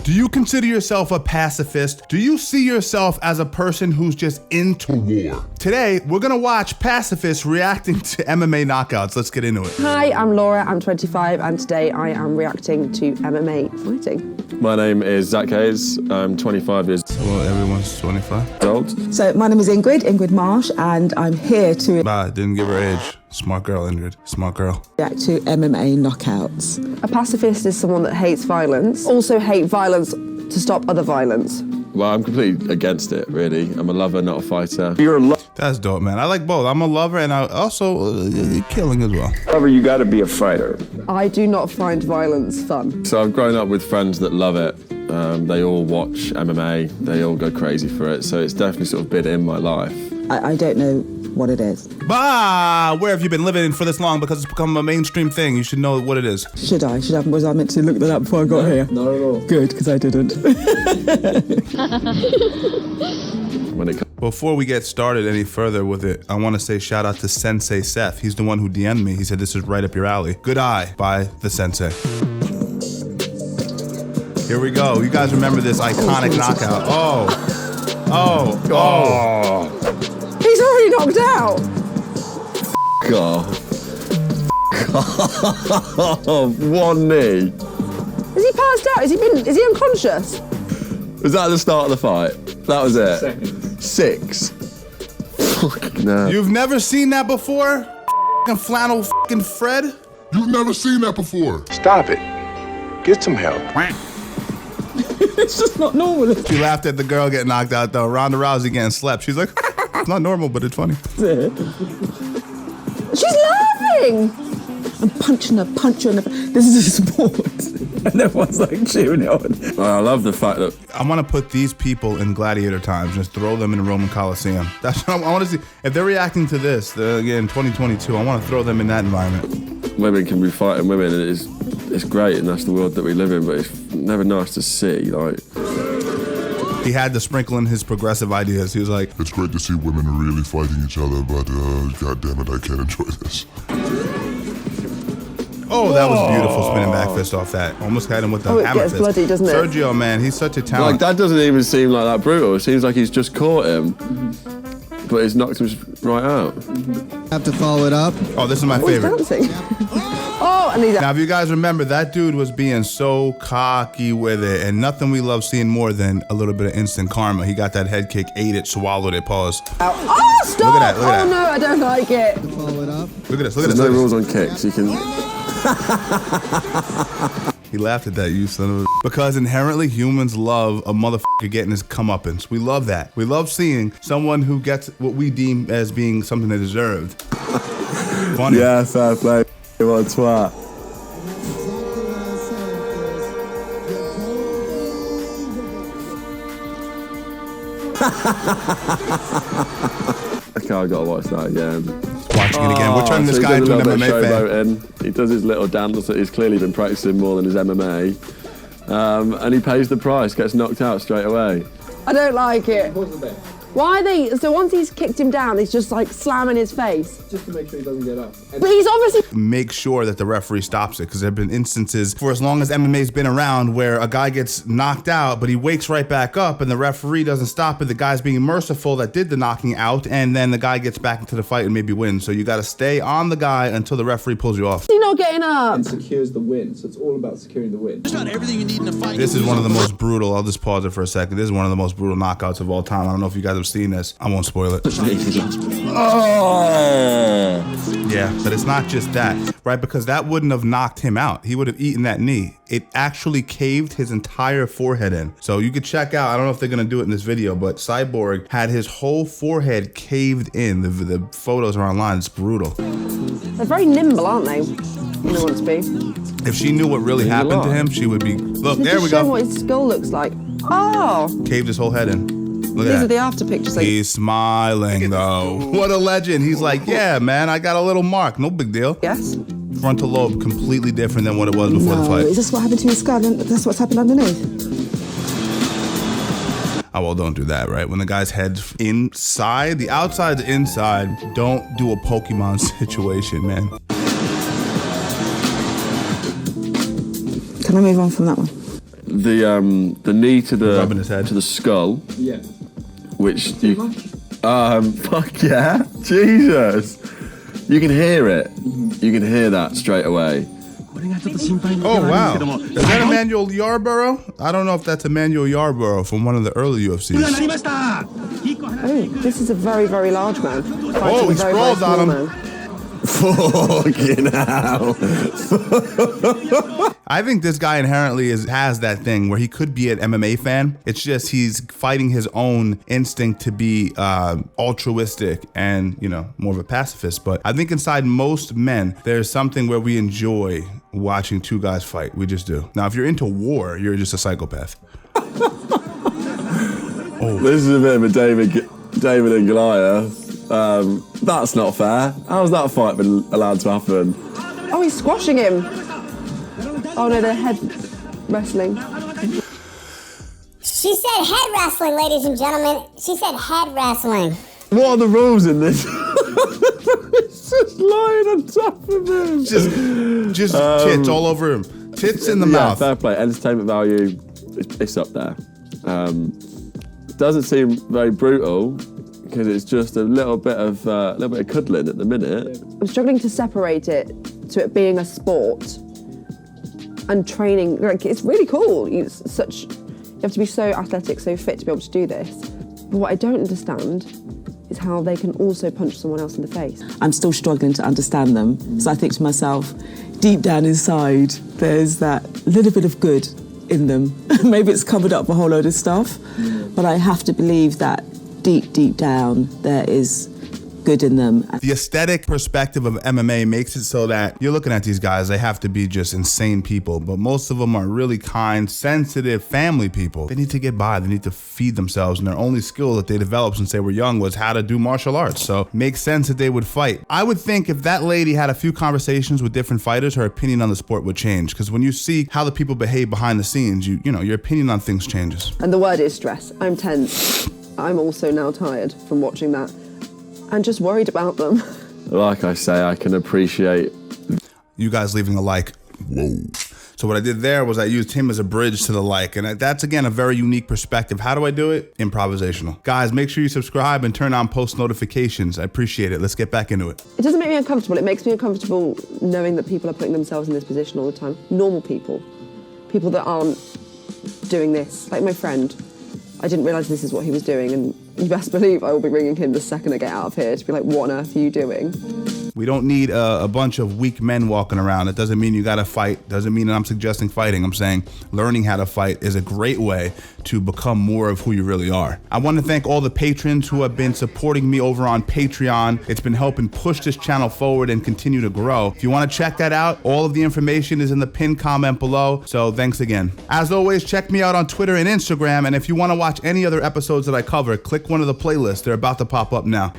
Do you consider yourself a pacifist? Do you see yourself as a person who's just into war? Today, we're gonna watch pacifists reacting to MMA knockouts. Let's get into it. Hi, I'm Laura, I'm 25, and today I am reacting to MMA fighting. My name is Zach Hayes, I'm 25 years Well, everyone's 25. old. So my name is Ingrid Marsh, and I'm here to Bah, didn't give her age. Smart girl, Ingrid. Smart girl. react to MMA knockouts. A pacifist is someone that hates violence, also hate violence to stop other violence. Well, I'm completely against it, really. I'm a lover, not a fighter. You're a That's dope, man. I like both. I'm a lover and I also killing as well. lover, you gotta be a fighter. I do not find violence fun. So I've grown up with friends that love it. They all watch MMA, they all go crazy for it. So it's definitely sort of been in my life. I don't know what it is. Bah! Where have you been living for this long? Because it's become a mainstream thing. You should know what it is. Should I? Was I meant to look that up before I got here? Not at all. Good, because I didn't. When it Before we get started any further with it, I want to say shout out to Sensei Seth. He's the one who DM'd me. He said this is right up your alley. Good Eye by the Sensei. Here we go. You guys remember this iconic knockout. Oh. He's already knocked out! God. One knee. Is he passed out? Is he unconscious? Was that at the start of the fight? That was it. 6. Fucking no. You've never seen that before? F***ing flannel f***ing Fred? You've never seen that before. Stop it. Get some help. It's just not normal. She laughed at the girl getting knocked out though. Rhonda Rousey getting slept. She's like, it's not normal, but it's funny. She's laughing! I'm punching her. This is a sport. And everyone's like cheering it on. I love the fact that I want to put these people in gladiator times, just throw them in the Roman Coliseum. That's what I want to see. If they're reacting to this, again, 2022, I want to throw them in that environment. women can be fighting women, and it's great, and that's the world that we live in, but it's never nice to see, like. He had to sprinkle in his progressive ideas. He was like, It's great to see women really fighting each other, but God damn it, I can't enjoy this. oh, that was beautiful, spinning back fist off that. Almost had him with the Oh, it hammer gets fist. bloody, doesn't it? Sergio, man, he's such a talent. Like, that doesn't even seem like that brutal. It seems like he's just caught him, but he's knocked him right out. Have to follow it up. Oh, this is my He's favorite. dancing. Oh, and he's Now, if you guys remember, that dude was being so cocky with it, and nothing we love seeing more than a little bit of instant karma. He got that head kick, ate it, swallowed it, pause. Oh, stop! Look at that, look at Oh that. no, I don't like it. Follow it up. Look at this, look at There's this. no Look at rules on kicks. You can. this. He laughed at that, you son of a... Because inherently humans love a motherfucker getting his comeuppance. We love that. We love seeing someone who gets what we deem as being something they deserved. Funny. Yeah, fair play. What a twat. Okay, I gotta watch that again. Watching it again. We're turning this guy into an MMA fan. He does his little dance that he's clearly been practicing more than his MMA. And he pays the price, gets knocked out straight away. I don't like it. Why are they? So once he's kicked him down, he's just like slamming his face. Just to make sure he doesn't get up. But he's obviously. Make sure that the referee stops it, because there have been instances for as long as MMA's been around where a guy gets knocked out, but he wakes right back up and the referee doesn't stop it. The guy's being merciful that did the knocking out, and then the guy gets back into the fight and maybe wins. So you got to stay on the guy until the referee pulls you off. He's not getting up. And secures the win, so it's all about securing the win. This is one of the most brutal, I'll just pause it for a second. This is one of the most brutal knockouts of all time. I don't know if you guys have seen this. I won't spoil it. Yeah, but it's not just that, right? Because that wouldn't have knocked him out. He would have eaten that knee. It actually caved his entire forehead in. So you could check out, I don't know if they're gonna do it in this video, but Cyborg had his whole forehead caved in. The photos are online, it's brutal. They're very nimble, aren't they? When they want to be. If she knew what really happened to him, she would be, look, there we Show go. what his skull looks like. Oh, Caved his whole head in. Look these at are the that. after pictures. Like, He's smiling though. What a legend. He's like, yeah, man, I got a little mark. No big deal. yes. Frontal lobe completely different than what it was before the No, fight. is this what happened to his skull? And that's what's happened underneath. Oh, well, don't do that, right? When the guy's head's inside, the outside, the inside, don't do a Pokemon situation, man. Can I move on from that one? the knee to Rubbing his head. the skull, Yeah. which you, fuck yeah, Jesus, you can hear it. You can hear that straight away. Oh, wow. Is that Emmanuel Yarborough? I don't know if that's Emmanuel Yarborough from one of the early UFCs. Oh, this is a very, very large man. Oh, he sprawls on him. Fucking hell. I think this guy inherently has that thing where he could be an MMA fan. It's just he's fighting his own instinct to be altruistic and, you know, more of a pacifist. But I think inside most men, there's something where we enjoy watching two guys fight. We just do. Now, if you're into war, you're just a psychopath. This is a bit of a David and Goliath. That's not fair. How's that fight been allowed to happen? Oh, he's squashing him. Oh no, they're head wrestling. She said head wrestling, ladies and gentlemen. She said head wrestling. What are the rules in this? It's just lying on top of him. Just tits all over him. Tits in the mouth. Fair play. Entertainment value, it's up there. Doesn't seem very brutal because it's just a little bit of cuddling at the minute. I'm struggling to separate it to it being a sport and training. Like, it's really cool. You have to be so athletic, so fit to be able to do this. But what I don't understand is how they can also punch someone else in the face. I'm still struggling to understand them. So I think to myself, deep down inside, there's that little bit of good in them. Maybe it's covered up a whole load of stuff, but I have to believe that deep down, there is good in them. The aesthetic perspective of MMA makes it so that you're looking at these guys, they have to be just insane people, but most of them are really kind, sensitive, family people. They need to get by, they need to feed themselves, and their only skill that they developed since they were young was how to do martial arts, so makes sense that they would fight. I would think if that lady had a few conversations with different fighters, her opinion on the sport would change, because when you see how the people behave behind the scenes, you know, your opinion on things changes. And the word is stress. I'm tense. I'm also now tired from watching that and just worried about them. Like I say, I can appreciate you guys leaving a like. Whoa. So what I did there was I used him as a bridge to the like, and that's, again, a very unique perspective. How do I do it? Improvisational. Guys, make sure you subscribe and turn on post notifications. I appreciate it. Let's get back into it. It doesn't make me uncomfortable. It makes me uncomfortable knowing that people are putting themselves in this position all the time. Normal people. People that aren't doing this. Like my friend. I didn't realise this is what he was doing, and you best believe I will be ringing him the second I get out of here to be like, what on earth are you doing? We don't need a bunch of weak men walking around. It doesn't mean you gotta fight. Doesn't mean that I'm suggesting fighting. I'm saying learning how to fight is a great way to become more of who you really are. I want to thank all the patrons who have been supporting me over on Patreon. It's been helping push this channel forward and continue to grow. If you want to check that out, all of the information is in the pinned comment below. So thanks again. As always, check me out on Twitter and Instagram. And if you want to watch any other episodes that I cover, click one of the playlists. They're about to pop up now.